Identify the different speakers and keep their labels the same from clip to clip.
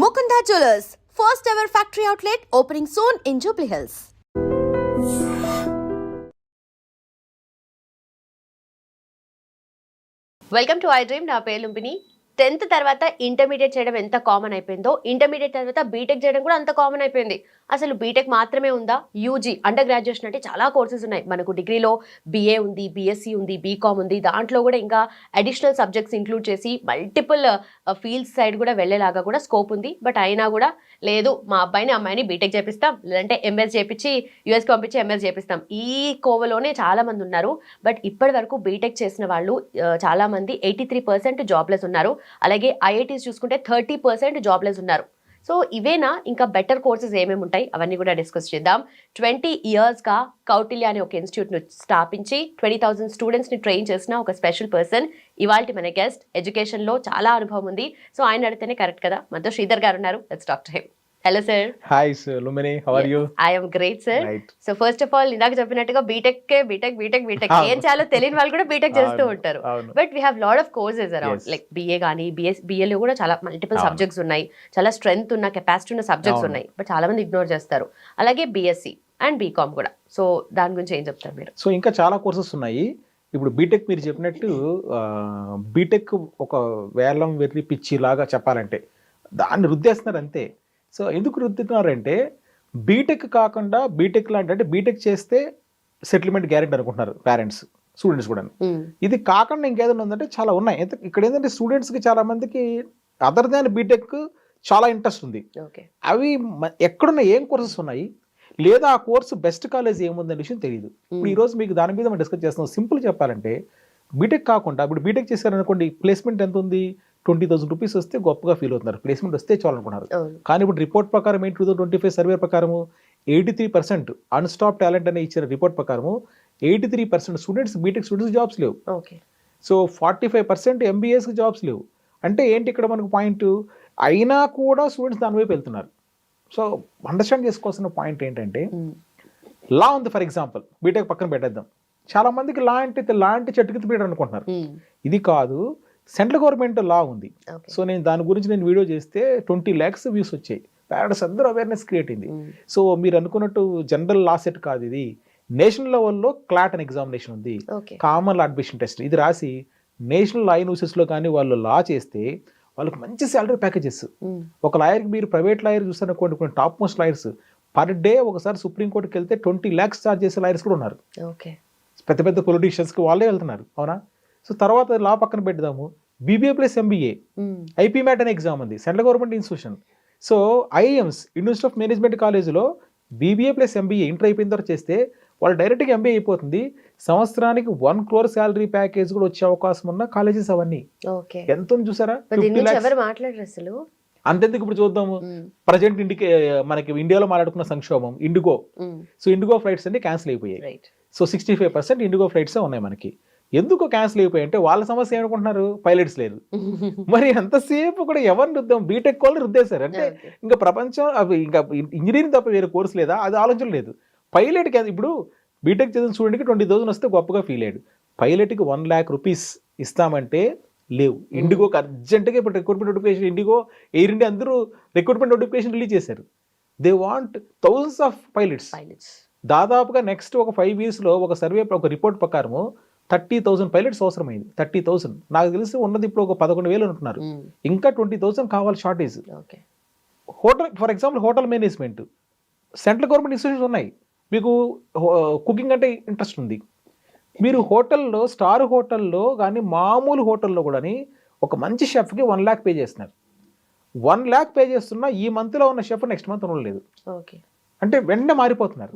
Speaker 1: Mukunda Jewelers, first ever factory outlet opening soon in Jubilee Hills.
Speaker 2: Welcome to I dream. నా పేరు Lumbini. 10th తర్వాత intermediate చేయడం ఎంత common అయిపోయిందో, ఇంటర్మీడియట్ తర్వాత బీటెక్ చేయడం కూడా అంత కామన్ అయిపోయింది. అసలు బీటెక్ మాత్రమే ఉందా? యూజీ అండర్ గ్రాడ్యుయేషన్ అంటే చాలా కోర్సెస్ ఉన్నాయి. మనకు డిగ్రీలో బీఏ ఉంది, బీఎస్సీ ఉంది, బీకామ్ ఉంది. దాంట్లో కూడా ఇంకా అడిషనల్ సబ్జెక్ట్స్ ఇంక్లూడ్ చేసి మల్టిపుల్ ఫీల్డ్స్ సైడ్ కూడా వెళ్ళేలాగా కూడా స్కోప్ ఉంది. బట్ అయినా కూడా లేదు, మా అమ్మాయిని బీటెక్ చేపిస్తాం, లేదంటే ఎంఎస్ చేపించి యూఎస్కి పంపించి ఎంఎస్ చేపిస్తాం, ఈ కోవలోనే చాలా మంది ఉన్నారు. బట్ ఇప్పటి వరకు బీటెక్ చేసిన వాళ్ళు చాలా మంది 83% జాబ్లెస్ ఉన్నారు. అలాగే ఐఐటీస్ చూసుకుంటే 30% జాబ్లెస్ ఉన్నారు. సో ఇవేనా ఇంకా బెటర్ కోర్సెస్ ఏమేమి ఉంటాయి అవన్నీ కూడా డిస్కస్ చేద్దాం. 20 yearsగా కౌటిల్య అనే ఒక ఇన్స్టిట్యూట్ను స్థాపించి 20,000 స్టూడెంట్స్ని ట్రైన్ చేసిన ఒక స్పెషల్ పర్సన్ ఇవాల్టి మన గెస్ట్. ఎడ్యుకేషన్లో చాలా అనుభవం ఉంది. సో ఆయన అడితేనే కరెక్ట్ కదా. మనతో శ్రీధర్ గారు ఉన్నారు. Let's talk to him. Hello sir.
Speaker 3: Hi sir Lumbini, how are you?
Speaker 2: I am great sir. So first of all ఇందాక చెప్పినట్టుగా బీటెక్ ఏం చేయాలో తెలియని వాళ్ళు కూడా బీటెక్ చేస్తూ ఉంటారు. But we have lot of courses around, like BA కానీ బిఏలో కూడా చాలా మల్టిపుల్ సబ్జెక్ట్స్ ఉన్నాయి. చాలా స్ట్రెంగ్త్ ఉన్న, కెపాసిటీ ఉన్న సబ్జెక్ట్స్ ఉన్నాయి. బట్ చాలా మంది ఇగ్నోర్ చేస్తారు. అలాగే బిఎస్సి అండ్ బీకామ్ కూడా. సో దాని గురించి ఏం చెప్తారు మీరు?
Speaker 3: సో ఇంకా చాలా కోర్సెస్ ఉన్నాయి. ఇప్పుడు బీటెక్ మీరు చెప్పినట్టు బీటెక్ ఒక వేలం వెర్రి పిచ్చి లాగా చెప్పాలంటే దాన్ని రుద్దేస్తున్నారు అంతే. సో ఎందుకు రుద్దుతున్నారంటే బీటెక్ కాకుండా బీటెక్ లాంటి, అంటే బీటెక్ చేస్తే సెటిల్మెంట్ గ్యారెంటీ అనుకుంటున్నారు పేరెంట్స్, స్టూడెంట్స్ కూడా. ఇది కాకుండా ఇంకేదైనా ఉందంటే చాలా ఉన్నాయి. ఇక్కడ ఏంటంటే స్టూడెంట్స్కి చాలా మందికి అదర్ దాన్ బీటెక్ చాలా ఇంట్రెస్ట్ ఉంది. అవి ఎక్కడున్న ఏం కోర్సెస్ ఉన్నాయి, లేదా ఆ కోర్సు బెస్ట్ కాలేజ్ ఏముందనే విషయం తెలియదు. ఇప్పుడు ఈరోజు మీకు దాని మీద మనం డిస్కస్ చేస్తున్నాం. సింపుల్ చెప్పాలంటే బీటెక్ కాకుండా ఇప్పుడు బీటెక్ చేశారనుకోండి, ప్లేస్మెంట్ ఎంత ఉంది? 20,000 రూపీస్ వస్తే గొప్పగా ఫీల్ అవుతున్నారు, ప్లేస్మెంట్ వస్తే చాలనుకున్నారు. కానీ ఇప్పుడు రిపోర్ట్ ప్రకారం ఏంటి, 2025 సర్వే ప్రకారము 83% అన్స్టాప్ టాలెంట్ అనే ఇచ్చిన రిపోర్ట్ ప్రకారము 83% స్టూడెంట్స్, బీటెక్ స్టూడెంట్స్ జాబ్స్ లేవు. సో 45% ఎంబీఏస్కి జాబ్స్ లేవు. అంటే ఏంటి ఇక్కడ మనకు పాయింట్? అయినా కూడా స్టూడెంట్స్ దాని వైపు వెళ్తున్నారు. సో అండర్స్టాండ్ చేసుకోవాల్సిన పాయింట్ ఏంటంటే, లా ఉంది ఫర్ ఎగ్జాంపుల్, బీటెక్ పక్కన పెట్టేద్దాం. చాలా మందికి లా అంటే చెట్టుకి పీడ అనుకుంటున్నారు. ఇది కాదు, సెంట్రల్ గవర్నమెంట్ లా ఉంది. సో నేను దాని గురించి వీడియో చేస్తే 20 lakhs వ్యూస్ వచ్చాయి. పేరెంట్స్ అందరూ అవేర్నెస్ క్రియేట్ అయింది. సో మీరు అనుకున్నట్టు జనరల్ లా సెట్ కాదు, ఇది నేషనల్ లెవెల్లో క్లాట్ అని ఎగ్జామినేషన్ ఉంది, కామన్ లా అడ్మిషన్ టెస్ట్. ఇది రాసి నేషనల్ లా యూనివర్సిటీస్లో కానీ వాళ్ళు లా చేస్తే వాళ్ళకి మంచి శాలరీ ప్యాకేజెస్. ఒక లాయర్కి మీరు ప్రైవేట్ లాయర్ చూస్తారనుకోండి, కొన్ని top most lawyers per day ఒకసారి సుప్రీంకోర్టుకి వెళ్తే 20 lakhs ఛార్జ్ చేసే లాయర్స్ కూడా ఉన్నారు. పెద్ద పెద్ద పొలిటీషియన్స్కి వాళ్ళే వెళ్తున్నారు, అవునా? సో తర్వాత లా పక్కన పెడదాము, BBA plus MBA IP MAT అనే ఎగ్జామ్ ఉంది, central government institution. So IIMs university of management కాలేజ్లో బీబీఏ ప్లస్ ఎంబీఏ ఇంటర్ అయిపోయిన తర్వాత చేస్తే వాళ్ళు డైరెక్ట్గా ఎంబీఏ అయిపోతుంది. సంవత్సరానికి 1 crore శాలరీ ప్యాకేజ్ కూడా వచ్చే అవకాశం ఉన్న కాలేజెస్ అవన్నీ. ఎంత ఉంది చూసారా? అంతెందుకు ఇప్పుడు చూద్దాము, ప్రజెంట్ మనకి ఇండియాలో మాట్లాడుకున్న సంక్షోభం ఇండిగో. సో ఇండిగో ఫ్లైట్స్ అన్ని క్యాన్సిల్ అయిపోయాయి. సో 65% ఇండిగో ఫ్లైట్సే ఉన్నాయి మనకి. ఎందుకు క్యాన్సిల్ అయిపోయాయి అంటే వాళ్ళ సమస్య ఏమనుకుంటున్నారు, పైలట్స్ లేదు. మరి ఎంతసేపు కూడా ఎవరిని రుద్దాం, బీటెక్ వాళ్ళని రుద్దేశారు. అంటే ఇంకా ప్రపంచం అవి ఇంకా ఇంజనీరింగ్ తప్ప వేరే కోర్స్ లేదా, అది ఆలోచన లేదు. పైలట్కి ఇప్పుడు బీటెక్ చదివిన స్టూడెంట్కి 20,000 వస్తే గొప్పగా ఫీల్ అయ్యాడు. పైలట్కి 1 lakh rupees ఇస్తామంటే లేవు. ఇండిగోకి అర్జెంటుగా ఇప్పుడు recruitment notification, IndiGo, air India అందరూ రిక్రూట్మెంట్ నోటిఫికేషన్ రిలీజ్ చేశారు. They want thousands of pilots. దాదాపుగా నెక్స్ట్ ఒక 5 yearsలో ఒక సర్వే, ఒక రిపోర్ట్ ప్రకారము 30,000 పైలట్స్ అవసరమైంది. 30,000 నాకు తెలిసి ఉన్నది ఇప్పుడు ఒక 11,000 అంటున్నారు. ఇంకా 20,000 కావాలి shortage. Hotel for example, hotel management central government institutions ఉన్నాయి. మీకు కుకింగ్ అంటే ఇంట్రెస్ట్ ఉంది, మీరు హోటల్లో, స్టార్ హోటల్లో కానీ మామూలు హోటల్లో కూడా ఒక మంచి షెఫ్కి 1 lakh పే చేస్తున్నారు. 1 lakh పే చేస్తున్నా ఈ మంత్లో ఉన్న షెఫ్ నెక్స్ట్ మంత్ ఉండలేదు. అంటే వెంటనే మారిపోతున్నారు.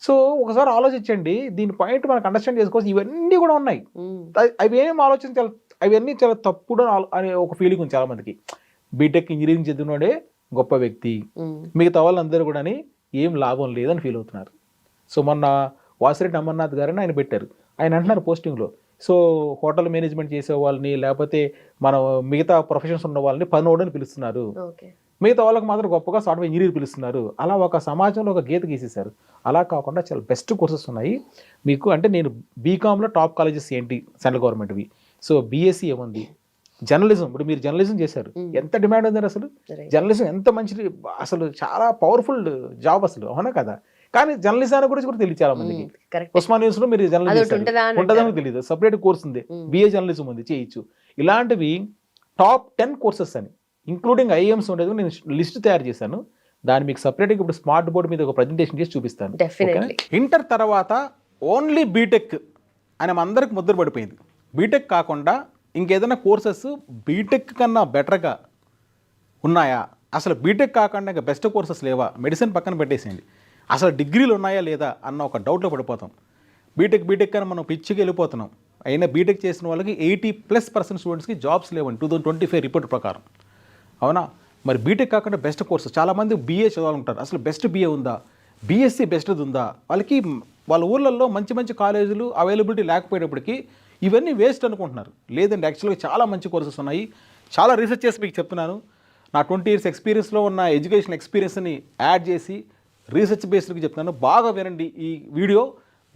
Speaker 3: సో ఒకసారి ఆలోచించండి, దీని పాయింట్ మనకు అండర్స్టాండ్ చేసుకోవచ్చు. ఇవన్నీ కూడా ఉన్నాయి, అవేం ఆలోచించాలి, అవన్నీ చాలా తప్పుడు అనే ఒక ఫీలింగ్ ఉంది చాలా మందికి. బీటెక్ ఇంజనీరింగ్ చదివినోడే గొప్ప వ్యక్తి, మిగతా వాళ్ళందరూ కూడా ఏం లాభం లేదని ఫీల్ అవుతున్నారు. సో మొన్న వాసిరెడ్డి అమర్నాథ్ గారని ఆయన పెట్టారు. ఆయన అంటున్నారు పోస్టింగ్లో, సో హోటల్ మేనేజ్మెంట్ చేసే వాళ్ళని, లేకపోతే మనం మిగతా ప్రొఫెషన్స్ ఉన్న వాళ్ళని పనోడని పిలుస్తున్నారు, మిగతా వాళ్ళకి మాత్రం గొప్పగా సాఫ్ట్వేర్ ఇంజనీర్ పిలుస్తున్నారు. అలా ఒక సమాజంలో ఒక గీత గీసేశారు. అలా కాకుండా చాలా బెస్ట్ కోర్సెస్ ఉన్నాయి మీకు. అంటే నేను బీకామ్లో టాప్ కాలేజెస్ ఏంటి సెంట్రల్ గవర్నమెంట్వి, సో బీఎస్సీ ఏముంది, జర్నలిజం, ఇప్పుడు మీరు జర్నలిజం చేశారు, ఎంత డిమాండ్ ఉందండి అసలు.
Speaker 2: Right.
Speaker 3: జర్నలిజం ఎంత మంచిది, అసలు చాలా పవర్ఫుల్ జాబ్ అసలు, అవునా కదా. కానీ జర్నలిజం గురించి కూడా తెలియదు చాలా మందికి.
Speaker 2: కరెక్ట్.
Speaker 3: ఉస్మాన్ న్యూస్ లో మీరు
Speaker 2: అదొకటి ఉంటుందా
Speaker 3: జర్నలిజం
Speaker 2: అని
Speaker 3: ఉంటుందని తెలియదు, సపరేట్ కోర్స్ ఉంది, బిఏ జర్నలిజం ఉంది, చేయొచ్చు. ఇలాంటివి టాప్ 10 కోర్సెస్ అని, ఇంక్లూడింగ్ ఐఎమ్స్ ఉండేది నేను లిస్ట్ తయారు చేశాను. దాన్ని మీకు సపరేట్గా ఇప్పుడు స్మార్ట్ బోర్డ్ మీద ఒక ప్రజెంటేషన్ చేసి చూపిస్తాను.
Speaker 2: Definitely.
Speaker 3: ఇంటర్ తర్వాత ఓన్లీ బీటెక్ అని అందరికి ముద్ర పడిపోయింది. బీటెక్ కాకుండా ఇంకేదైనా కోర్సెస్ బీటెక్ కన్నా బెటర్గా ఉన్నాయా, అసలు బీటెక్ కాకుండా ఇంకా బెస్ట్ కోర్సెస్ లేవా, మెడిసిన్ పక్కన పెట్టేసేయండి, అసలు డిగ్రీలు ఉన్నాయా లేదా అన్న ఒక డౌట్లో పడిపోతాం. బీటెక్ అని మనం పిచ్చికి వెళ్ళిపోతున్నాం. అయినా బీటెక్ చేసిన వాళ్ళకి 80+% స్టూడెంట్స్కి జాబ్స్ లేవండి 2025 రిపోర్ట్ ప్రకారం, అవునా. మరి బీటెక్ కాకుండా బెస్ట్ కోర్సు, చాలామంది బీఏ చదవాలంటారు, అసలు బెస్ట్ బీఏ ఉందా, బీఎస్సీ బెస్ట్ది ఉందా, వాళ్ళకి వాళ్ళ ఊళ్ళల్లో మంచి మంచి కాలేజీలు అవైలబిలిటీ లేకపోయేటప్పటికి ఇవన్నీ వేస్ట్ అనుకుంటున్నారు. లేదండి, యాక్చువల్గా చాలా మంచి కోర్సెస్ ఉన్నాయి. చాలా రీసెర్చ్ చేసి మీకు చెప్తున్నాను. నా 20 years ఎక్స్పీరియన్స్లో ఉన్న ఎడ్యుకేషన్ ఎక్స్పీరియన్స్ని యాడ్ చేసి రీసెర్చ్ బేస్డ్కి చెప్తున్నాను. బాగా వినండి, ఈ వీడియో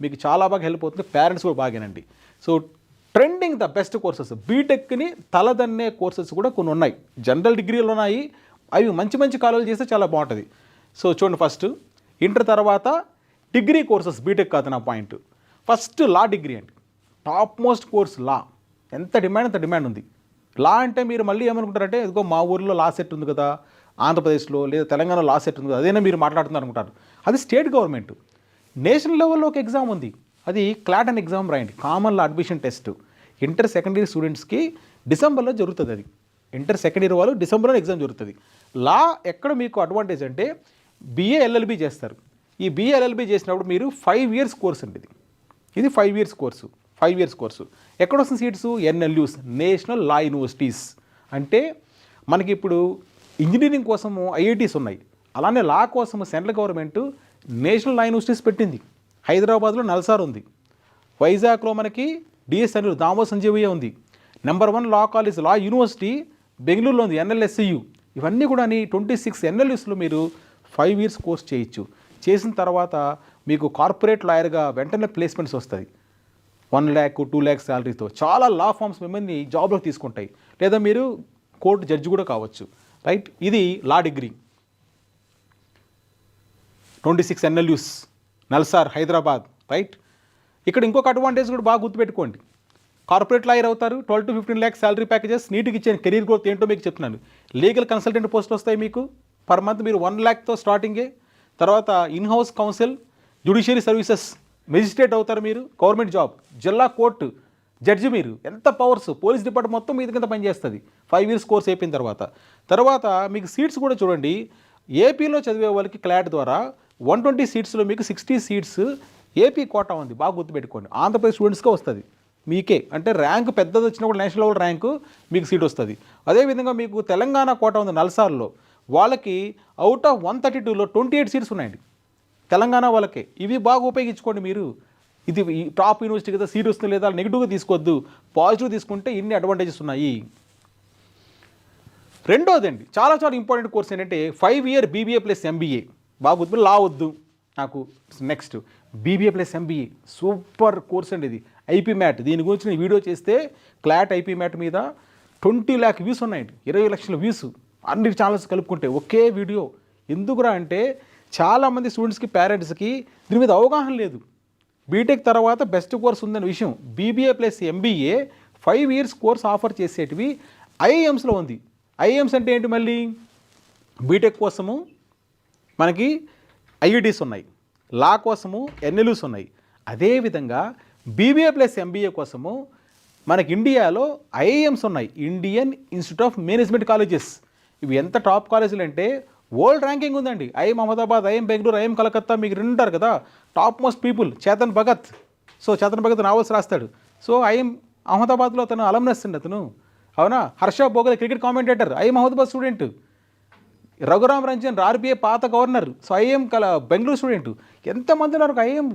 Speaker 3: మీకు చాలా బాగా హెల్ప్ అవుతుంది. పేరెంట్స్ కూడా బాగా వినండి. So trending the best courses, బీటెక్ని తలదన్నే కోర్సెస్ కూడా కొన్ని ఉన్నాయి. జనరల్ డిగ్రీలు ఉన్నాయి, అవి మంచి మంచి కాలేజీలు చేస్తే చాలా బాగుంటుంది. సో చూడండి, ఫస్ట్ ఇంటర్ తర్వాత డిగ్రీ కోర్సెస్, బీటెక్ కాదు నా పాయింట్. ఫస్ట్ లా డిగ్రీ అండి, టాప్ మోస్ట్ కోర్స్ లా. ఎంత డిమాండ్ అంత డిమాండ్ ఉంది. లా అంటే మీరు మళ్ళీ ఏమనుకుంటారంటే, ఇదిగో మా ఊర్లో లా సెట్ ఉంది కదా, ఆంధ్రప్రదేశ్లో లేదా తెలంగాణలో లా సెట్ ఉంది కదా, అదేనా మీరు మాట్లాడుతున్నారు అనుకుంటారు. అది స్టేట్ గవర్నమెంట్. నేషనల్ లెవెల్లో ఒక ఎగ్జామ్ ఉంది, అది క్లాట్ అని ఎగ్జామ్ రాయండి, కామన్ లా admission test. Inter second year స్టూడెంట్స్కి డిసెంబర్లో జరుగుతుంది. అది ఇంటర్ సెకండ్ ఇయర్ వాళ్ళు డిసెంబర్లో ఎగ్జామ్ జరుగుతుంది. లా ఎక్కడ మీకు అడ్వాంటేజ్ అంటే, బిఏ ఎల్ఎల్బి చేస్తారు. ఈ బిఏ ఎల్ఎల్బి చేసినప్పుడు మీరు 5 years కోర్స్ అండి. ఇది 5 years కోర్సు. 5 years కోర్సు ఎక్కడ వస్తుంది సీట్స్, ఎన్ఎల్యూస్, నేషనల్ లా యూనివర్సిటీస్. అంటే మనకి ఇప్పుడు ఇంజనీరింగ్ కోసము ఐఐటీస్ ఉన్నాయి, అలానే లా కోసము సెంట్రల్ గవర్నమెంట్ నేషనల్ లా యూనివర్సిటీస్ పెట్టింది. హైదరాబాద్లో నల్సార్ ఉంది, వైజాగ్లో మనకి డిఎస్ అని దామో సంజీవయ్య ఉంది, నెంబర్ 1 లా కాలేజ్ లా యూనివర్సిటీ బెంగళూరులో ఉంది, ఎన్ఎల్ఎస్సియు. ఇవన్నీ కూడా 26 ఎన్ఎల్యూస్లో మీరు 5 years కోర్స్ చేయొచ్చు. చేసిన తర్వాత మీకు కార్పొరేట్ లాయర్గా వెంటనే ప్లేస్మెంట్స్ వస్తుంది. 1 lakh 2 lakhs శాలరీతో చాలా లా ఫార్మ్స్ మిమ్మల్ని జాబ్లోకి తీసుకుంటాయి. లేదా మీరు కోర్టు జడ్జి కూడా కావచ్చు, రైట్. ఇది law degree, 26 NLUs, NALSAR, Hyderabad, right. ఇక్కడ ఇంకొక అడ్వాంటేజ్ కూడా బాగా గుర్తుపెట్టుకోండి. కార్పొరేట్ లాయర్ అవుతారు, 12 to 15 lakhs శాలరీ ప్యాకేజెస్. నీట్గా ఇచ్చే కెరీర్ గ్రోత్ ఏంటో మీకు చెప్తున్నాను. లీగల్ కన్సల్టెంట్ పోస్ట్ వస్తాయి మీకు, పర్ మంత్ మీరు 1 lakhతో స్టార్టింగే. తర్వాత in house council, judiciary services, magistrate అవుతారు మీరు, గవర్నమెంట్ జాబ్, జిల్లా కోర్టు జడ్జి. మీరు ఎంత పవర్స్, పోలీస్ డిపార్ట్మెంట్ మొత్తం మీ కింద పనిచేస్తుంది 5 years కోర్స్ అయిపోయిన తర్వాత మీకు సీట్స్ కూడా చూడండి. ఏపీలో చదివే వాళ్ళకి క్లాట్ ద్వారా 120 సీట్స్లో మీకు 60 seats ఏపీ కోటా ఉంది, బాగా గుర్తుపెట్టుకోండి. ఆంధ్రప్రదేశ్ స్టూడెంట్స్కే వస్తుంది మీకే, అంటే ర్యాంక్ పెద్దది వచ్చినా కూడా నేషనల్ లెవెల్ ర్యాంకు మీకు సీట్ వస్తుంది. అదేవిధంగా మీకు తెలంగాణ కోటా ఉంది నల్సార్లో, వాళ్ళకి అవుట్ ఆఫ్ 132లో 28 seats ఉన్నాయండి తెలంగాణ వాళ్ళకే. ఇవి బాగా ఉపయోగించుకోండి మీరు. ఇది టాప్ యూనివర్సిటీ కదా, సీట్ వస్తుంది లేదా నెగిటివ్గా తీసుకోవద్దు, పాజిటివ్ తీసుకుంటే ఇన్ని అడ్వాంటేజెస్ ఉన్నాయి. రెండోది అండి, చాలా చాలా ఇంపార్టెంట్ కోర్స్ ఏంటంటే 5 year బీబీఏ ప్లస్ ఎంబీఏ. బాగా గుర్తు, లా వద్దు నాకు. Next BBA plus MBA, super course అండి ఇది. ఐపీ మ్యాట్, దీని గురించి నేను వీడియో చేస్తే క్లాట్ ఐపీ మ్యాట్ మీద 20 lakh వ్యూస్ ఉన్నాయండి, 20 లక్షల వ్యూస్ అన్ని ఛానల్స్ కలుపుకుంటే ఒకే వీడియో. ఎందుకురా అంటే చాలామంది స్టూడెంట్స్కి, పేరెంట్స్కి దీని మీద అవగాహన లేదు. బీటెక్ తర్వాత బెస్ట్ కోర్స్ ఉందనే విషయం. BBA plus MBA 5 years course offer చేసేటివి ఐఐఎమ్స్లో ఉంది. ఐఐఎమ్స్ అంటే ఏంటి, మళ్ళీ బీటెక్ కోసము మనకి ఐఐటీస్ ఉన్నాయి, లా కోసము ఎన్ఎల్యూస్ ఉన్నాయి. అదేవిధంగా బీబీఏ ప్లస్ ఎంబీఏ కోసము మనకి ఇండియాలో ఐఐఎమ్స్ ఉన్నాయి, Indian Institute of Management colleges. ఇవి ఎంత టాప్ కాలేజీలు అంటే వరల్డ్ ర్యాంకింగ్ ఉందండి. IM Ahmedabad, IM Bengaluru, IM Calcutta, మీకు ఉంటారు కదా top most people. Chetan Bhagat, so Chetan Bhagat novels రాస్తాడు. సో ఐఎం అహ్మదాబాద్లో అతను అలమ్నస్ అండి అతను, అవునా. Harsha Bhogle cricket commentator, IM Ahmedabad student. Raghuram Ranjan RBI పాత governor, so IM Bengaluru student. ఎంతమంది ఉన్నారు ఐఎం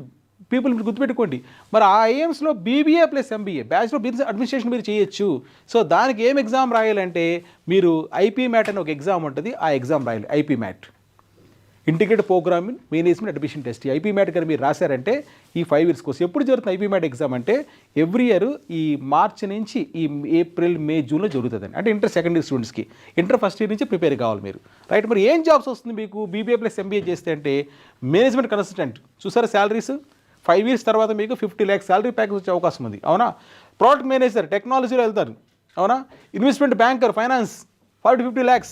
Speaker 3: పీపుల్, మీరు గుర్తుపెట్టుకోండి. మరి ఆ ఐఎమ్స్లో BBA plus MBA, bachelor business administration మీరు చేయొచ్చు. సో దానికి ఏం ఎగ్జామ్ రాయాలంటే మీరు ఐపీ మ్యాట్ అని ఒక ఎగ్జామ్ ఉంటుంది, ఆ ఎగ్జామ్ రాయాలి, IP MAT. Integrated programming management admission test. ఈ ఐపీ మ్యాట్ కానీ మీరు రాశారంటే ఈ 5 years కోర్స్. ఎప్పుడు జరుగుతుంది ఐపీ మ్యాట్ ఎగ్జామ్ అంటే ఎవ్రీ ఇయర్ ఈ మార్చి నుంచి ఈ ఏప్రిల్ మే జూన్లో జరుగుతుందండి. అంటే ఇంటర్ సెకండ్ ఇయర్ స్టూడెంట్స్కి, ఇంటర్ ఫస్ట్ ఇయర్ నుంచి ప్రిపేర్ కావాలి మీరు, రైట్. మరి ఏం జాబ్స్ వస్తుంది మీకు బీబీఏ ప్లస్ ఎంబీఏ చేస్తే అంటే మేనేజ్మెంట్ కన్సల్టెంట్. చూసారా శాలరీస్ 5 years తర్వాత మీకు 50 lakhs శాలరీ ప్యాకేజ్ వచ్చే అవకాశం ఉంది, అవునా. ప్రోడక్ట్ మేనేజర్ టెక్నాలజీలో వెళ్తారు, అవునా. Investment banker finance 40-50 lakhs.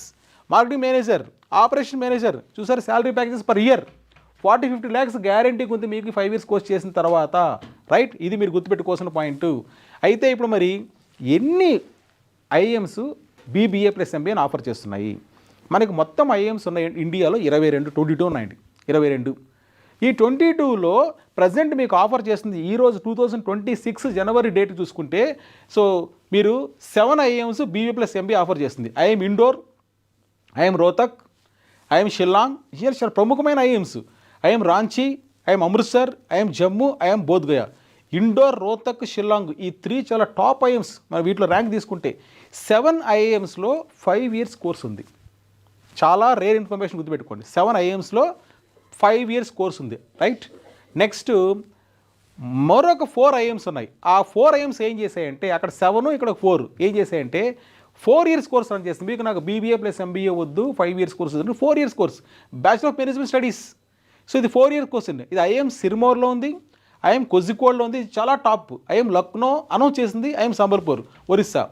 Speaker 3: Marketing manager, operation manager, చూసారు salary packages per year 40-50 lakhs గ్యారంటీకి ఉంది మీకు 5 years కోర్స్ చేసిన తర్వాత, రైట్. ఇది మీరు గుర్తుపెట్టుకోవాల్సిన పాయింట్. అయితే ఇప్పుడు మరి ఎన్ని ఐఎమ్స్ బీబీఏ ప్లస్ ఎంబీఏని ఆఫర్ చేస్తున్నాయి? మనకి మొత్తం ఐఎమ్స్ ఉన్నాయి ఇండియాలో 22 ఉన్నాయండి, 22. ఈ 22లో ప్రజెంట్ మీకు ఆఫర్ చేస్తుంది ఈరోజు 2026 జనవరి డేట్ చూసుకుంటే, సో మీరు 7 IMs BBA plus MBA offer చేస్తుంది. IM Indore, IM Rohtak, IM Shillong, చాలా ప్రముఖమైన IMs. IM Ranchi, IM Amritsar, IM Jammu, IM Bodhgaya. Indore, Rohtak, Shillong ఈ 3 చాలా టాప్ ఐఎమ్స్. మనం వీటిలో ర్యాంక్ తీసుకుంటే 7 ఐఎమ్స్లో 5 years కోర్స్ ఉంది. చాలా రేర్ ఇన్ఫర్మేషన్ గుర్తుపెట్టుకోండి. 7 ఐఎమ్స్లో 5 years కోర్స్ ఉంది, రైట్. నెక్స్ట్ మరొక 4 ఐఎమ్స్ ఉన్నాయి. ఆ 4 ఐఎమ్స్ ఏం చేశాయంటే అక్కడ 7 ఇక్కడ 4 ఏం చేశాయంటే 4 years కోర్స్ రన్ చేస్తుంది. మీకు నాకు బీబీఏ ప్లస్ ఎంబీఏ వద్దు, 5 years కోర్స్ వద్దు, 4 years course bachelor of management studies. So ఇది 4 years కోర్స్ అండి. ఇది ఐఎమ్ సిర్మోర్లో ఉంది, ఐఎమ్ కొజికోడ్లో ఉంది, చాలా టాప్. ఐఎమ్ లక్నో అనౌన్స్ చేసింది, ఐఎమ్ సంబల్పూర్ ఒరిస్సా.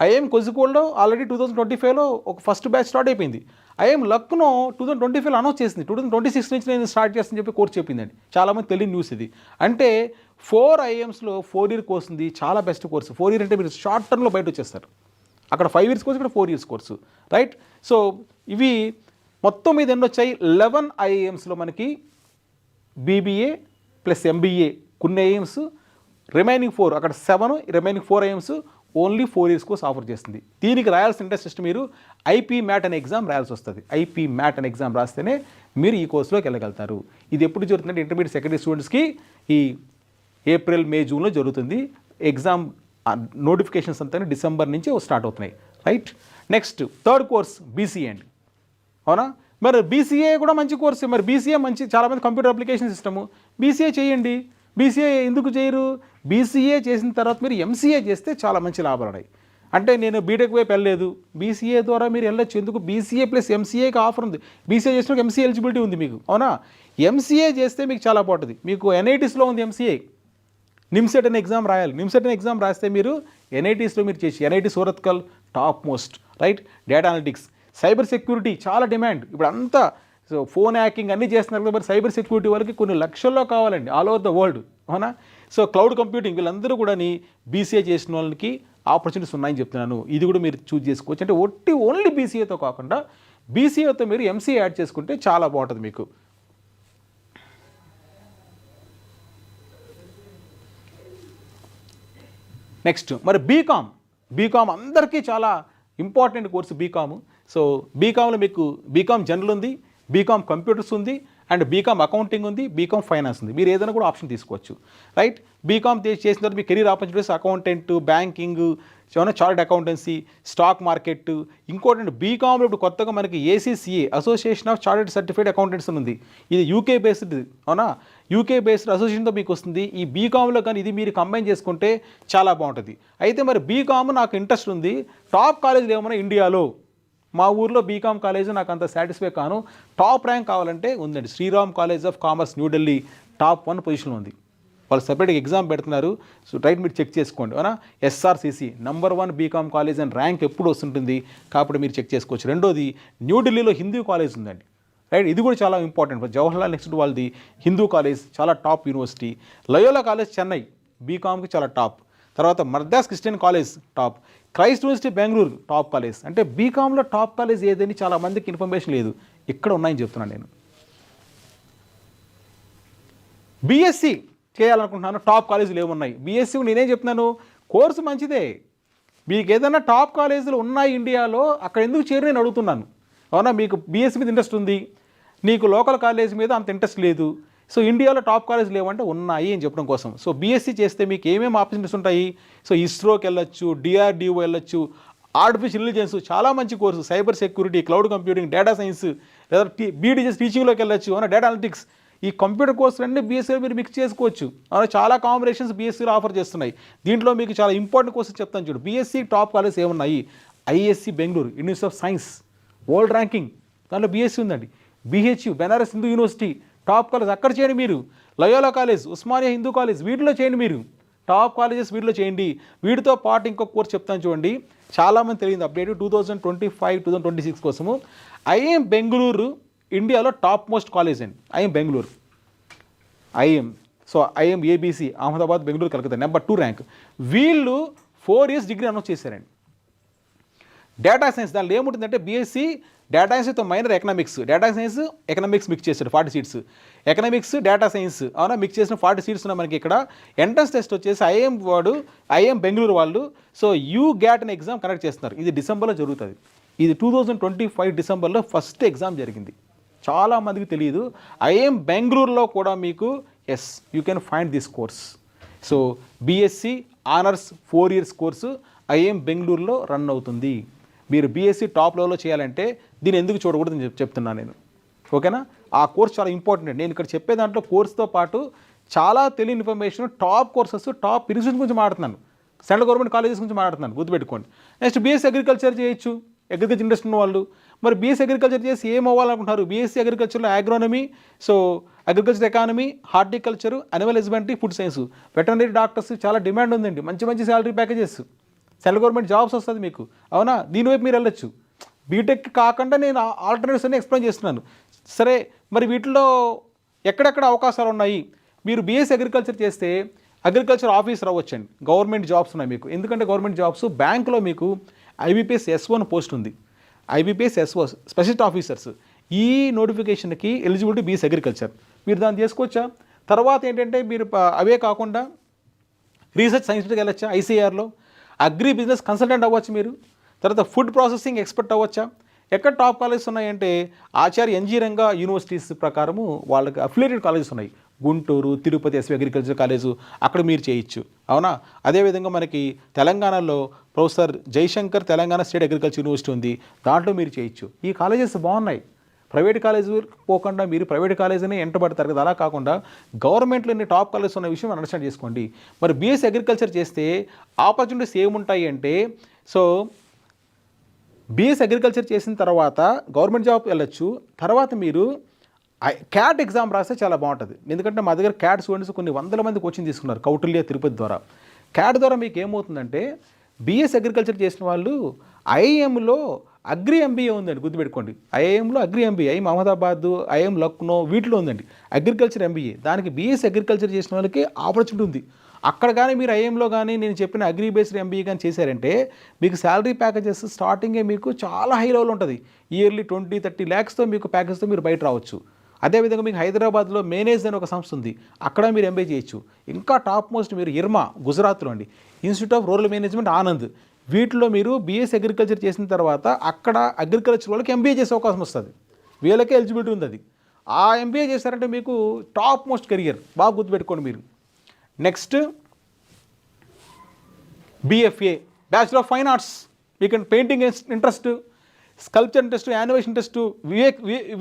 Speaker 3: ఐఎమ్ కొజికోడ్లో ఆల్రెడీ 2025లో ఒక ఫస్ట్ బ్యాచ్ స్టార్ట్ అయిపోయింది. ఐఎమ్ లక్నో 2025లో అనౌన్స్ చేసింది, 2026 నుంచి నేను స్టార్ట్ చేస్తానని చెప్పి కోర్స్ చెప్పిందండి. చాలామంది తెలియని న్యూస్ ఇది. అంటే 4 ఐఎమ్స్లో 4 year కోర్స్ ఉంది, చాలా బెస్ట్ కోర్సు. 4 year అంటే మీరు షార్ట్ టర్మ్లో బయట వచ్చేస్తారు. అక్కడ 5 years కోర్సు, ఇక్కడ 4 years కోర్సు, రైట్. సో ఇవి మొత్తం మీద ఎన్ని వచ్చాయి? 11 ఐఎమ్స్లో మనకి బీబీఏ ప్లస్ ఎంబీఏ కొన్ని ఐఎమ్స్, రిమైనింగ్ 4 అక్కడ 7, remaining 4 IIMs only 4 years course offer చేస్తుంది. దీనికి రాయాల్సిన ఇంట్రెస్ట్ మీరు ఐపీ మ్యాట్ అనే ఎగ్జామ్ రాయాల్సి వస్తుంది. ఐపీ మ్యాట్ అనే ఎగ్జామ్ రాస్తేనే మీరు ఈ కోర్సులోకి వెళ్ళగలుగుతారు. ఇది ఎప్పుడు జరుగుతుందంటే ఇంటర్మీడియట్ సెకండరీ స్టూడెంట్స్కి ఈ ఏప్రిల్ మే జూన్లో జరుగుతుంది. ఎగ్జామ్ నోటిఫికేషన్స్ అంతా డిసెంబర్ నుంచి స్టార్ట్ అవుతున్నాయి, right. Next 3rd course BCA అండి, అవునా. మరి బీసీఏ కూడా మంచి కోర్సు. మరి బీసీఏ మంచి, చాలామంది కంప్యూటర్ అప్లికేషన్ సిస్టము బీసీఏ చేయండి. బీసీఏ ఎందుకు చేయరు? బీసీఏ చేసిన తర్వాత మీరు ఎంసీఏ చేస్తే చాలా మంచి లాభాలు ఉన్నాయి. అంటే నేను బీటెక్ వైపు వెళ్ళలేదు, బీసీఏ ద్వారా మీరు వెళ్ళొచ్చు. ఎందుకు? బీసీఏ ప్లస్ ఎంసీఏకి ఆఫర్ ఉంది. బీసీఏ చేసిన ఎంసీఏ ఎలిజిబిలిటీ ఉంది మీకు, అవునా. ఎంసీఏ చేస్తే మీకు చాలా బాగుంటుంది. మీకు ఎన్ఐటీస్లో ఉంది ఎంసీఏ. నిమ్సెట్ అనే ఎగ్జామ్ రాయాలి. నిమ్సెట్ అనే ఎగ్జామ్ రాస్తే మీరు ఎన్ఐటీస్లో మీరు చేసి, NIT Surathkal top most, right. Data analytics, cyber security చాలా డిమాండ్ ఇప్పుడు అంతా. సో ఫోన్ హ్యాకింగ్ అన్నీ చేస్తున్నారు కదా, మరి సైబర్ సెక్యూరిటీ వాళ్ళకి కొన్ని లక్షల్లో కావాలండి ఆల్ ఓవర్ ద వరల్డ్, అవునా. సో క్లౌడ్ కంప్యూటింగ్ వీళ్ళందరూ కూడా బీసీఏ చేసిన వాళ్ళకి ఆపర్చునిటీస్ ఉన్నాయని చెప్తున్నాను. ఇది కూడా మీరు చూజ్ చేసుకోవచ్చు. అంటే ఓన్లీ బీసీఏతో కాకుండా బీసీఏతో మీరు ఎంసీఏ యాడ్ చేసుకుంటే చాలా బాగుంటుంది మీకు. నెక్స్ట్ మరి బీకామ్ అందరికీ చాలా ఇంపార్టెంట్ కోర్సు బీకామ్. సో బీకామ్లో మీకు బీకామ్ జనరల్ ఉంది, బీకామ్ కంప్యూటర్స్ ఉంది, అండ్ బీకామ్ అకౌంటింగ్ ఉంది, బీకామ్ ఫైనాన్స్ ఉంది. మీరు ఏదైనా కూడా ఆప్షన్ తీసుకోవచ్చు, రైట్. బీకామ్ చేసిన తర్వాత మీ career opportunities accountant, banking, chartered accountancy, stock market. ఇంకోటి బీకామ్లో ఇప్పుడు కొత్తగా మనకి ACCA association of chartered certified accountants ఉంది. ఇది యూకే బేస్డ్, అవునా. యూకే బేస్డ్ అసోసియేషన్తో మీకు వస్తుంది. ఈ బీకామ్లో కానీ ఇది మీరు కంబైన్ చేసుకుంటే చాలా బాగుంటుంది. అయితే మరి బీకామ్ నాకు ఇంట్రెస్ట్ ఉంది, టాప్ కాలేజీలు ఏమన్నా ఇండియాలో? మా ఊర్లో బీకామ్ కాలేజ్ నాకు అంత సాటిస్ఫై కాను, టాప్ ర్యాంక్ కావాలంటే ఉందండి. Shriram college of commerce New Delhi top 1 పొజిషన్లో ఉంది. వాళ్ళు సపరేట్గా ఎగ్జామ్ పెడుతున్నారు. సో రైట్, మీరు చెక్ చేసుకోండి, అవునా. ఎస్ఆర్సీసీ నంబర్ 1 బీకామ్ కాలేజ్ అని ర్యాంక్ ఎప్పుడు వస్తుంటుంది కాబట్టి మీరు చెక్ చేసుకోవచ్చు. రెండోది న్యూఢిల్లీలో హిందూ కాలేజ్ ఉందండి, రైట్. ఇది కూడా చాలా ఇంపార్టెంట్. జవహర్లాల్ నెక్స్ట్ వాళ్ళది హిందూ కాలేజ్ చాలా top university. Loyola college Chennai బీకామ్కి చాలా టాప్. తర్వాత Madras Christian college top. Christ university Bengaluru top college. అంటే బీకామ్లో టాప్ కాలేజ్ ఏదని చాలా మందికి ఇన్ఫర్మేషన్ లేదు, ఇక్కడ ఉన్నాయని చెప్తున్నాను నేను. బీఎస్సీ చేయాలనుకుంటున్నాను, టాప్ కాలేజీలు ఏమున్నాయి? బీఎస్సీ నేనేం చెప్తున్నాను, కోర్సు మంచిదే. మీకు ఏదైనా టాప్ కాలేజీలు ఉన్నాయి ఇండియాలో, అక్కడ ఎందుకు చేరి నేను అడుగుతున్నాను, అవునా. మీకు బీఎస్సీ మీద ఇంట్రెస్ట్ ఉంది, నీకు లోకల్ కాలేజ్ మీద అంత ఇంట్రెస్ట్ లేదు. సో ఇండియాలో టాప్ కాలేజ్ లేవంటే ఉన్నాయి అని చెప్పడం కోసం. సో బీఎస్సీ చేస్తే మీకు ఏమేమి ఆపర్చునిటీస్ ఉంటాయి? సో ఇస్రోకి వెళ్ళొచ్చు, డిఆర్డిఓ వెళ్ళొచ్చు, ఆర్టిఫిషియల్ ఇంటెలిజెన్స్ చాలా మంచి course, cyber security, cloud computing, data science, లేదా బీఈడీ చేసి టీచింగ్లోకి వెళ్ళొచ్చు, అవునా డేటా అనలిటిక్స్, ఈ కంప్యూటర్ కోర్సులన్నీ బీఎస్సీలో మీరు మిక్స్ చేసుకోవచ్చు. అవునా చాలా కాంబినేషన్స్ బీఎస్సీలో ఆఫర్ చేస్తున్నాయి. దీంట్లో మీకు చాలా ఇంపార్టెంట్ కోర్సెస్ చెప్తాను చూడు. బీఎస్సీ టాప్ కాలేజ్ ఏమున్నాయి? ISC Bengaluru, university of science, world ranking, దాంట్లో బీఎస్సీ ఉందండి. BHU, Benaras Hindu university top college, అక్కడ చేయండి మీరు. లయోలా కాలేజ్, ఉస్మానియా హిందూ కాలేజ్, వీటిలో చేయండి మీరు. టాప్ కాలేజెస్ వీటిలో చేయండి. వీటితో పాటు ఇంకొక కోర్స్ చెప్తాను చూడండి, చాలామంది తెలియదు అప్డేట్ 2025-2026 కోసము. ఐఎం బెంగళూరు ఇండియాలో టాప్ మోస్ట్ కాలేజ్ అండి. IM Bengaluru, IM, so IM ABC, Ahmedabad, Bengaluru, Calcutta, number 2 rank. వీళ్ళు 4 years డిగ్రీ అనౌన్స్ చేశారండి. డేటా సైన్స్, దానిలో ఏముంటుందంటే బీఎస్సీ డేటా సైన్స్తో minor economics, data science economics mix చేశాడు 40 seats, ఎకనామిక్స్ డేటా సైన్స్, అవునా మిక్స్ చేసిన 40 seats ఉన్నాయి మనకి ఇక్కడ. ఎంట్రన్స్ టెస్ట్ వచ్చేసి ఐఎం బెంగళూరు వాళ్ళు సో యూ గ్యాట్ అనే ఎగ్జామ్ కండక్ట్ చేస్తున్నారు. ఇది డిసెంబర్లో జరుగుతుంది. ఇది 2025 డిసెంబర్లో ఫస్ట్ ఎగ్జామ్ జరిగింది. చాలామందికి తెలియదు. ఐఎం బెంగళూరులో కూడా మీకు you can find this course. So BSc honours 4 years course IIM బెంగళూరులో రన్ అవుతుంది. మీరు బీఎస్సీ టాప్ లెవెల్లో చేయాలంటే దీన్ని ఎందుకు చూడకూడదు అని చెప్తున్నాను నేను, ఓకేనా. ఆ కోర్స్ చాలా ఇంపార్టెంట్. నేను ఇక్కడ చెప్పే దాంట్లో కోర్సుతో పాటు చాలా తెలియని information, top courses, top institution గురించి మాట్లాడుతున్నాను, సెంట్రల్ గవర్నమెంట్ కాలేజెస్ గురించి మాట్లాడుతున్నాను, గుర్తుపెట్టుకోండి. నెక్స్ట్ బీఎస్సీ అగ్రికల్చర్ చేయొచ్చు, అగ్రికల్చర్ ఇంట్రెస్ట్ ఉన్న వాళ్ళు. మరి బీఎస్సీ అగ్రికల్చర్ చేసి ఏం అవ్వాలనుకుంటున్నారు? బీఎస్సీ అగ్రికల్చర్లో agronomy, so agriculture economy, horticulture, animal husbandry, food science, veterinary doctors చాలా డిమాండ్ ఉందండి. మంచి మంచి salary packages, central government jobs వస్తుంది మీకు, అవునా. దీనివైపు మీరు వెళ్ళొచ్చు. బీటెక్ కాకుండా నేను ఆల్టర్నేటివ్స్ అన్ని ఎక్స్ప్లెయిన్ చేస్తున్నాను. సరే, మరి వీటిలో ఎక్కడెక్కడ అవకాశాలు ఉన్నాయి? మీరు బీఎస్సీ అగ్రికల్చర్ చేస్తే అగ్రికల్చర్ ఆఫీసర్ అవ్వచ్చండి. గవర్నమెంట్ జాబ్స్ ఉన్నాయి మీకు. ఎందుకంటే గవర్నమెంట్ జాబ్స్ బ్యాంకులో మీకు ఐబీపీఎస్ S1 పోస్ట్ ఉంది. IBPS S1 specialist officers. ఈ నోటిఫికేషన్కి ఎలిజిబిలిటీ బీఎస్సీ అగ్రికల్చర్, మీరు దాన్ని చేసుకోవచ్చా? తర్వాత ఏంటంటే మీరు అవే కాకుండా రీసెర్చ్ సైన్స్కి వెళ్ళొచ్చా? ఐసీఆర్లో అగ్రి బిజినెస్ కన్సల్టెంట్ అవ్వచ్చు మీరు. తర్వాత ఫుడ్ ప్రాసెసింగ్ ఎక్స్పర్ట్ అవ్వచ్చా? ఎక్కడ టాప్ కాలేజెస్ ఉన్నాయంటే ఆచార్య ఎన్జీ రంగా యూనివర్సిటీస్ ప్రకారము వాళ్ళకి అఫిలియేటెడ్ కాలేజెస్ ఉన్నాయి. Guntur, Tirupati SV agriculture college, అక్కడ మీరు చేయొచ్చు, అవునా. అదేవిధంగా మనకి తెలంగాణలో professor Jayashankar Telangana state agriculture university ఉంది, దాంట్లో మీరు చేయొచ్చు. ఈ కాలేజెస్ బాగున్నాయి. ప్రైవేట్ కాలేజ్ పోకుండా మీరు ప్రైవేట్ కాలేజీని ఎంటబడతారు కదా, అలా కాకుండా గవర్నమెంట్లో ఎన్ని టాప్ కాలేజెస్ ఉన్న విషయం అండర్స్టాండ్ చేసుకోండి. మరి బీఎస్సీ అగ్రికల్చర్ చేస్తే ఆపర్చునిటీస్ ఏముంటాయి అంటే, సో బీఎస్సీ అగ్రికల్చర్ చేసిన తర్వాత గవర్నమెంట్ జాబ్ వెళ్ళొచ్చు. తర్వాత మీరు క్యాట్ ఎగ్జామ్ రాస్తే చాలా బాగుంటుంది. ఎందుకంటే మా దగ్గర క్యాట్ స్టూడెంట్స్ కొన్ని వందల మంది కోచింగ్ తీసుకున్నారు కౌటిల్య తిరుపతి ద్వారా. క్యాట్ ద్వారా మీకు ఏమవుతుందంటే బీఎస్సీ అగ్రికల్చర్ చేసిన వాళ్ళు ఐఐఎంలో అగ్రి ఎంబీఏ ఉందండి, గుర్తుపెట్టుకోండి. ఐఐఎంలో agri MBA, IM Ahmedabad, IM Lucknow, వీటిలో ఉందండి అగ్రికల్చర్ ఎంబీఏ. దానికి బీఎస్సీ అగ్రికల్చర్ చేసిన వాళ్ళకి ఆపర్చునిటీ ఉంది. అక్కడ కానీ మీరు ఐఎంలో కానీ నేను చెప్పిన అగ్రి బేస్డ్ ఎంబీఏ కానీ చేశారంటే మీకు శాలరీ ప్యాకేజెస్ స్టార్టింగే మీకు చాలా హై లెవెల్ ఉంటుంది. ఇయర్లీ 20-30 lakhsతో మీకు ప్యాకేజ్తో మీరు బయట రావచ్చు. అదేవిధంగా మీకు హైదరాబాద్లో మేనేజ్ అని ఒక సంస్థ ఉంది, అక్కడ మీరు ఎంబీఏ చేయొచ్చు. ఇంకా టాప్ మోస్ట్ మీరు ఇర్మా గుజరాత్లో అండి, institute of rural management Anand, వీటిలో మీరు బీఎస్సీ అగ్రికల్చర్ చేసిన తర్వాత అక్కడ అగ్రికల్చర్ వాళ్ళకి ఎంబీఏ చేసే అవకాశం వస్తుంది. వీళ్ళకే ఎలిజిబిలిటీ ఉంది అది. ఆ ఎంబీఏ చేశారంటే మీకు టాప్ మోస్ట్ కెరియర్, బాగా గుర్తుపెట్టుకోండి మీరు. Next BFA, bachelor of fine arts. మీకు painting interest, sculpture interest, animation interest,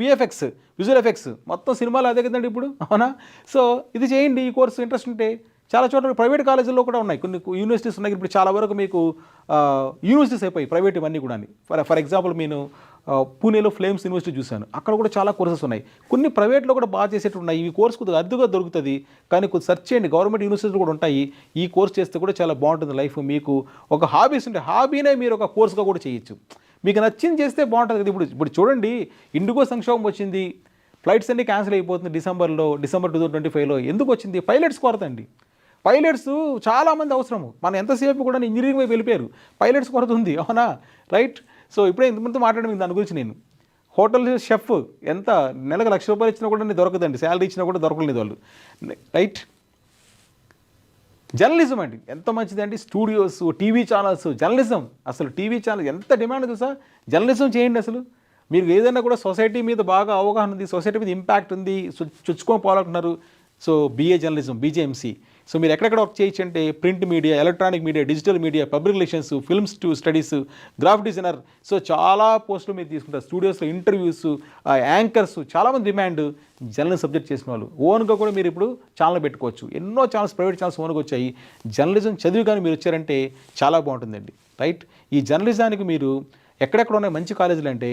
Speaker 3: VFX, visual effects, మొత్తం సినిమాలు అదే కదండి ఇప్పుడు, అవునా. సో ఇది చేయండి, ఈ కోర్సు ఇంట్రెస్ట్ ఉంటే. చాలా చోట్ల ప్రైవేట్ కాలేజీల్లో కూడా ఉన్నాయి, కొన్ని యూనివర్సిటీస్ ఉన్నాయి. ఇప్పుడు చాలా వరకు మీకు యూనివర్సిటీస్ అయిపోయి ప్రైవేట్ ఇవన్నీ కూడా. ఫర్ ఎగ్జాంపుల్ నేను పూణేలో ఫ్లేమ్స్ యూనివర్సిటీ చూశాను, అక్కడ కూడా చాలా కోర్సెస్ ఉన్నాయి. కొన్ని ప్రైవేట్లో కూడా బాగా చేసేట్టు ఉన్నాయి. ఈ కోర్స్ కొద్దిగా అద్దుగా దొరుకుతుంది, కానీ కొద్దిగా సెర్చ్ చేయండి. గవర్నమెంట్ యూనివర్సిటీలు కూడా ఉంటాయి. ఈ కోర్స్ చేస్తే కూడా చాలా బాగుంటుంది లైఫ్. మీకు ఒక హాబీస్ ఉంటే హాబీనే మీరు ఒక కోర్సుగా కూడా చేయొచ్చు. మీకు నచ్చింది చేస్తే బాగుంటుంది కదా. ఇప్పుడు చూడండి, ఇండిగో సంక్షోభం వచ్చింది, ఫ్లైట్స్ అన్నీ క్యాన్సిల్ అయిపోతుంది డిసెంబర్ 2025లో. ఎందుకు వచ్చింది? పైలట్స్ కొరత అండి. పైలట్స్ చాలామంది అవసరము. మనం ఎంతసేపు కూడా ఇంజనీరింగ్ వైపు వెళ్ళిపోయారు, పైలట్స్ కొరత ఉంది, అవునా, రైట్. సో ఇప్పుడే ఇంతమంది మాట్లాడడం దాని గురించి. నేను హోటల్ షెఫ్ ఎంత నెలకు ₹1,00,000 ఇచ్చినా కూడా దొరకదండి, శాలరీ ఇచ్చినా కూడా దొరకలేదు వాళ్ళు, రైట్. జర్నలిజం అండి ఎంత మంచిదండి, స్టూడియోస్, టీవీ ఛానల్స్, జర్నలిజం. అసలు టీవీ ఛానల్ ఎంత డిమాండ్ తెలుసా. జర్నలిజం చేయండి. అసలు మీరు ఏదైనా కూడా సొసైటీ మీద బాగా అవగాహన ఉంది, సొసైటీ మీద ఇంపాక్ట్ ఉంది, చొచ్చుకొని పోవాలనుకుంటున్నారు. So BA journalism, BJMC. So మీరు ఎక్కడెక్కడ వర్క్ చేయొచ్చు అంటే print media, electronic media, digital media, public relations, films studies, graphic designer. So చాలా పోస్టులు మీరు తీసుకుంటారు. స్టూడియోస్లో ఇంటర్వ్యూస్, యాంకర్స్, చాలామంది డిమాండ్ జర్నలిజం సబ్జెక్ట్ చేసిన వాళ్ళు. ఓన్గా కూడా మీరు ఇప్పుడు ఛానల్ పెట్టుకోవచ్చు. ఎన్నో ఛానల్స్, ప్రైవేట్ ఛానల్స్ ఓన్గా వచ్చాయి. జర్నలిజం చదివి కానీ మీరు వచ్చారంటే చాలా బాగుంటుందండి. రైట్, ఈ జర్నలిజానికి మీరు ఎక్కడెక్కడ ఉన్నాయి మంచి కాలేజీలు అంటే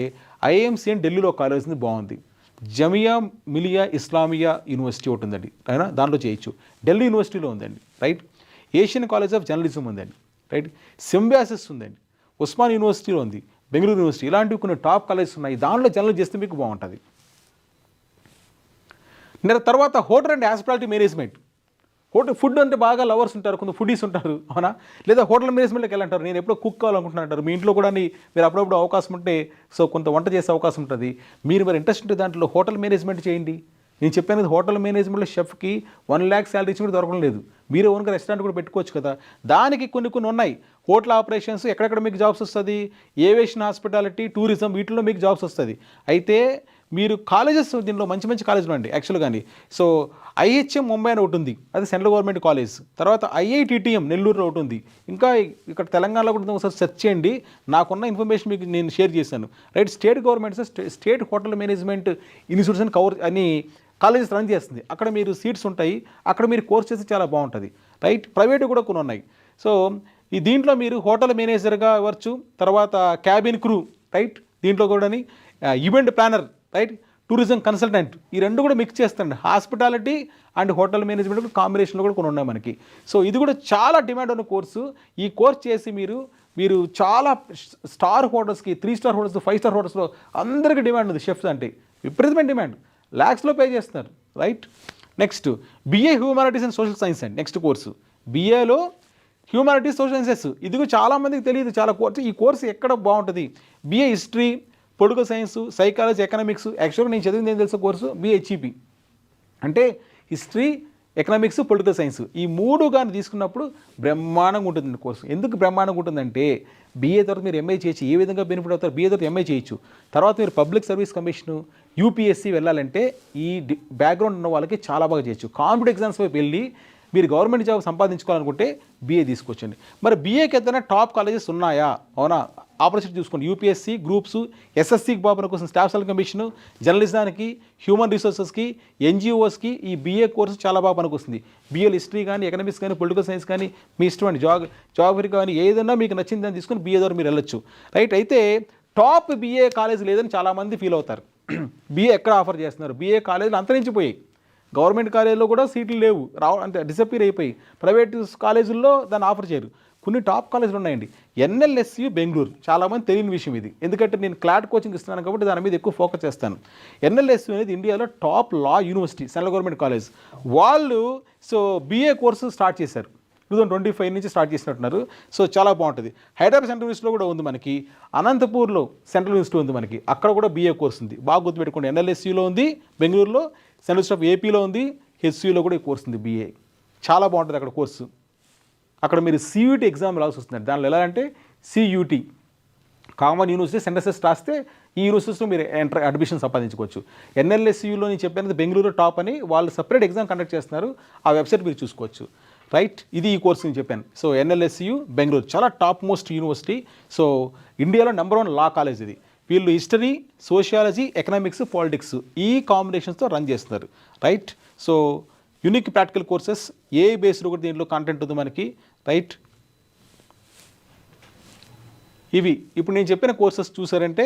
Speaker 3: ఐఎంసీ అని ఢిల్లీలో కాలేజ్ ఉంది, బాగుంది. జమియా మిలియా ఇస్లామియా యూనివర్సిటీ ఒకటి ఉందండి, అయినా దాంట్లో చేయొచ్చు. ఢిల్లీ యూనివర్సిటీలో ఉందండి. Right, Asian college of journalism ఉందండి. రైట్, సింబాసిస్ ఉందండి, ఉస్మాన్ యూనివర్సిటీలో ఉంది, బెంగళూరు యూనివర్సిటీ, ఇలాంటివి కొన్ని టాప్ కాలేజెస్ ఉన్నాయి. దాంట్లో జర్నలిజం చేస్తే మీకు బాగుంటుంది. తర్వాత hotel and hospitality management. Food అంటే బాగా లవర్స్ ఉంటారు, కొంత ఫుడీస్ ఉంటారు, అవునా? లేదా హోటల్ మేనేజ్మెంట్కి వెళ్ళంటారు, నేను ఎప్పుడో కుక్ కావాలనుకుంటున్నాను అంటారు. మీ ఇంట్లో కూడా మీరు అప్పుడప్పుడు అవకాశం ఉంటే సో కొంత వంట చేసే అవకాశం ఉంటుంది. మీరు మరి ఇంట్రెస్ట్ ఉంటే దాంట్లో హోటల్ మేనేజ్మెంట్ చేయండి. నేను చెప్పాను హోటల్ మేనేజ్మెంట్లో షెఫ్కి 1 lakh శాలరీ ఇచ్చి కూడా దొరకడం లేదు. మీరే ఓన్గా రెస్టారెంట్ కూడా పెట్టుకోవచ్చు కదా. దానికి కొన్ని ఉన్నాయి. హోటల్ ఆపరేషన్స్ ఎక్కడెక్కడ మీకు జాబ్స్ వస్తుంది, ఏవియేషన్, హాస్పిటాలిటీ, టూరిజం, వీటిలో మీకు జాబ్స్ వస్తుంది. అయితే మీరు కాలేజెస్ దీనిలో మంచి కాలేజీలు అండి యాక్చువల్గా కానీ. సో ఐహెచ్ఎం ముంబై అని ఒకటి ఉంది, అది సెంట్రల్ గవర్నమెంట్ కాలేజ్. తర్వాత ఐఐటిటిఎం నెల్లూరులో ఒకటి ఉంది. ఇంకా ఇక్కడ తెలంగాణలో కూడా ఒకసారి సెర్చ్ చేయండి, నాకున్న ఇన్ఫర్మేషన్ మీకు నేను షేర్ చేశాను. Right, state government state hotel management institutes అని అని కాలేజెస్ రన్ చేస్తుంది. అక్కడ మీరు సీట్స్ ఉంటాయి, అక్కడ మీరు కోర్స్ చేస్తే చాలా బాగుంటుంది. రైట్, ప్రైవేట్ కూడా కొన్ని ఉన్నాయి. సో దీంట్లో మీరు హోటల్ మేనేజర్గా అవ్వచ్చు, తర్వాత క్యాబిన్ క్రూ, రైట్, దీంట్లో కూడా event planner, right, tourism consultant, ఈ రెండు కూడా మిక్స్ చేస్తాండి. హాస్పిటాలిటీ అండ్ హోటల్ మేనేజ్మెంట్ కాంబినేషన్లో కూడా కొన్ని ఉన్నాయి మనకి. సో ఇది కూడా చాలా డిమాండ్ ఉన్న కోర్సు. ఈ కోర్స్ చేసి మీరు చాలా స్టార్ హోటల్స్కి, 3 star హోటల్స్, 5 star హోటల్స్లో అందరికీ డిమాండ్ ఉంది. షెఫ్స్ అంటే విపరీతమైన డిమాండ్, ల్యాక్స్లో పే చేస్తున్నారు. Right, next BA humanities and social science అండి నెక్స్ట్ కోర్సు. బిఏలో హ్యూమానిటీస్, సోషల్ సైన్సెస్, ఇది కూడా చాలామందికి తెలియదు. చాలా కోర్సు, ఈ కోర్సు ఎక్కడ బాగుంటుంది, BA history, political science, psychology, economics. యాక్చువల్గా నేను చదివింది ఏం తెలుసు కోర్సు బిహెచ్ఈపి అంటే హిస్టరీ, ఎకనామిక్స్, పొలిటికల్ సైన్స్. ఈ 3 కానీ తీసుకున్నప్పుడు బ్రహ్మాండంగా ఉంటుందండి కోర్సు. ఎందుకు బ్రహ్మాండంగా ఉంటుందంటే బీఏ తర్వాత మీరు ఎంఏ చేయొచ్చు. ఏ విధంగా బెనిఫిట్ అవుతారు, బీఏ తర్వాత ఎంఏ చేయొచ్చు. తర్వాత మీరు పబ్లిక్ సర్వీస్ కమిషను, యూపీఎస్సీ వెళ్ళాలంటే ఈ బ్యాక్గ్రౌండ్ ఉన్న వాళ్ళకి చాలా బాగా చేయొచ్చు. కాంపిటేటివ్ ఎగ్జామ్స్ వైపు వెళ్ళి మీరు గవర్నమెంట్ జాబ్ సంపాదించుకోవాలనుకుంటే బీఏ తీసుకొచ్చండి. మరి బీఏకి ఏదైనా టాప్ కాలేజెస్ ఉన్నాయా, అవునా? ఆపర్చునిటీ చూసుకోండి. యూపీఎస్సీ, గ్రూప్స్, ఎస్ఎస్సీకి బాబున కోసం స్టాఫ్ సెలక్షన్ కమిషను, జర్నలిజానికి, హ్యూమన్ రిసోర్సెస్కి, ఎన్జిఓస్కి ఈ బీఏ కోర్సు చాలా బాగా పనికొస్తుంది. బీఏలో హిస్టరీ కానీ, ఎకనామిక్స్ కానీ, పొలిటికల్ సైన్స్ కానీ, మీ ఇష్టం అండి, జాగ్రఫీ కానీ, ఏదైనా మీకు నచ్చిందని తీసుకుని బీఏ ద్వారా మీరు వెళ్ళొచ్చు. రైట్, అయితే టాప్ బీఏ కాలేజ్ లేదని చాలామంది ఫీల్ అవుతారు. బీఏ ఎక్కడ ఆఫర్ చేస్తున్నారు, బీఏ కాలేజీలు అంతరించిపోయాయి. గవర్నమెంట్ కాలేజీలో కూడా సీట్లు లేవు, అంటే డిసప్పీర్ అయిపోయి. ప్రైవేట్ కాలేజీల్లో దాన్ని ఆఫర్ చేయరు. కొన్ని టాప్ కాలేజీలు ఉన్నాయండి. ఎన్ఎల్ఎస్యు బెంగళూరు, చాలామంది తెలియని విషయం ఇది, ఎందుకంటే నేను క్లాట్ కోచింగ్ ఇస్తున్నాను కాబట్టి దాని మీద ఎక్కువ ఫోకస్ చేస్తాను. ఎన్ఎల్ఎస్యు అనేది ఇండియాలో టాప్ లా యూనివర్సిటీ, సెంట్రల్ గవర్నమెంట్ కాలేజ్. వాళ్ళు సో బీఏ కోర్సు స్టార్ట్ చేశారు, 2025 నుంచి స్టార్ట్ చేసినట్టున్నారు. సో చాలా బాగుంటుంది. హైదరాబాద్ సెంట్రల్ యూనివర్సిటీలో కూడా ఉంది మనకి, అనంతపూర్లో సెంట్రల్ యూనివర్సిటీ ఉంది మనకి, అక్కడ కూడా బీఏ కోర్స్ ఉంది. బాగా గుర్తుపెట్టుకోండి, ఎన్ఎల్ఎస్యూలో ఉంది బెంగళూరులో, సెంట్రల్ యూనివర్సిటీ ఆఫ్ ఏపీలో ఉంది, హెచ్యూలో కూడా ఈ కోర్స్ ఉంది బీఏ. చాలా బాగుంటుంది అక్కడ కోర్సు. అక్కడ మీరు సియూటీ ఎగ్జామ్ రావాల్సి వస్తుంది. దానిలో ఎలా అంటే సియూటీ, కామన్ యూనివర్సిటీ సెంటెన్సెస్ రాస్తే ఈ యూనివర్సిటీస్లో మీరు అడ్మిషన్ సంపాదించుకోవచ్చు. ఎన్ఎల్ఎస్యూలో నేను చెప్పినది బెంగళూరు టాప్ అని, వాళ్ళు సపరేట్ ఎగ్జామ్ కండక్ట్ చేస్తున్నారు, ఆ వెబ్సైట్ మీరు చూసుకోవచ్చు. రైట్, ఇది ఈ కోర్స్ నేను చెప్పాను. సో ఎన్ఎల్ఎస్యు బెంగళూరు చాలా టాప్ మోస్ట్ యూనివర్సిటీ. సో ఇండియాలో #1 లా కాలేజ్ ఇది. వీళ్ళు హిస్టరీ, సోషియాలజీ, ఎకనామిక్స్, పాలిటిక్స్ ఈ కాంబినేషన్స్తో రన్ చేస్తున్నారు. Right, so unique practical courses, ఏ బేస్డ్ కూడా దీంట్లో కంటెంట్ ఉంది మనకి. రైట్, ఇవి ఇప్పుడు నేను చెప్పిన కోర్సెస్ చూసారంటే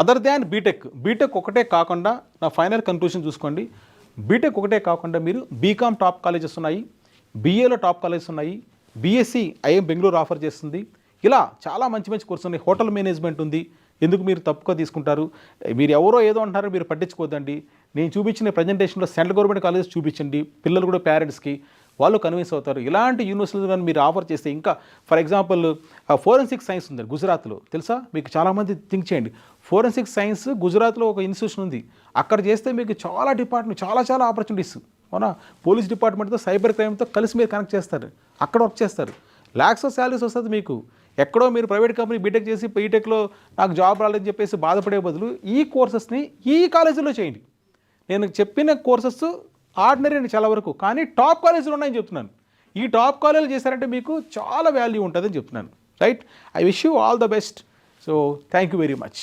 Speaker 3: అదర్ దాన్ బీటెక్ ఒకటే కాకుండా, నా ఫైనల్ కన్క్లూషన్ చూసుకోండి, బీటెక్ ఒకటే కాకుండా మీరు బీకామ్ టాప్ కాలేజెస్ ఉన్నాయి, బీఏలో టాప్ కాలేజెస్ ఉన్నాయి, బీఎస్సీ ఐఎం బెంగళూరు ఆఫర్ చేస్తుంది. ఇలా చాలా మంచి కోర్సు ఉన్నాయి. హోటల్ మేనేజ్మెంట్ ఉంది. ఎందుకు మీరు తప్పుగా తీసుకుంటారు, మీరు ఎవరో ఏదో అంటారో మీరు పట్టించుకోవద్దండి. నేను చూపించిన ప్రజెంటేషన్లో సెంట్రల్ గవర్నమెంట్ కాలేజెస్ చూపించండి, పిల్లలు కూడా పేరెంట్స్కి వాళ్ళు కన్విన్స్ అవుతారు. ఇలాంటి యూనివర్సిటీలు కానీ మీరు ఆఫర్ చేస్తే, ఇంకా ఫర్ ఎగ్జాంపుల్ ఫోరెన్సిక్ సైన్స్ ఉంది గుజరాత్లో, తెలుసా మీకు? చాలామంది థింక్ చేయండి, ఫోరెన్సిక్ సైన్స్ గుజరాత్లో ఒక ఇన్స్టిట్యూషన్ ఉంది. అక్కడ చేస్తే మీకు చాలా డిపార్ట్మెంట్, చాలా ఆపర్చునిటీస్, అవునా? పోలీస్ డిపార్ట్మెంట్తో, సైబర్ క్రైమ్తో కలిసి మీరు కనెక్ట్ చేస్తారు, అక్కడ వర్క్ చేస్తారు. ల్యాక్స్ ఆఫ్ శాలరీస్ వస్తుంది మీకు. ఎక్కడో మీరు ప్రైవేట్ కంపెనీ బీటెక్ చేసి బీటెక్లో నాకు జాబ్ రాలేదని చెప్పేసి బాధపడే బదులు ఈ కోర్సెస్ని ఈ కాలేజీలో చేయండి. నేను చెప్పిన కోర్సెస్ ఆర్డినరీ అని చాలా వరకు, కానీ టాప్ కాలేజీలు ఉన్నాయని చెప్తున్నాను. ఈ టాప్ కాలేజీలు చేశారంటే మీకు చాలా వాల్యూ ఉంటుందని చెప్తున్నాను. Right, I wish you all the best. So thank you very much.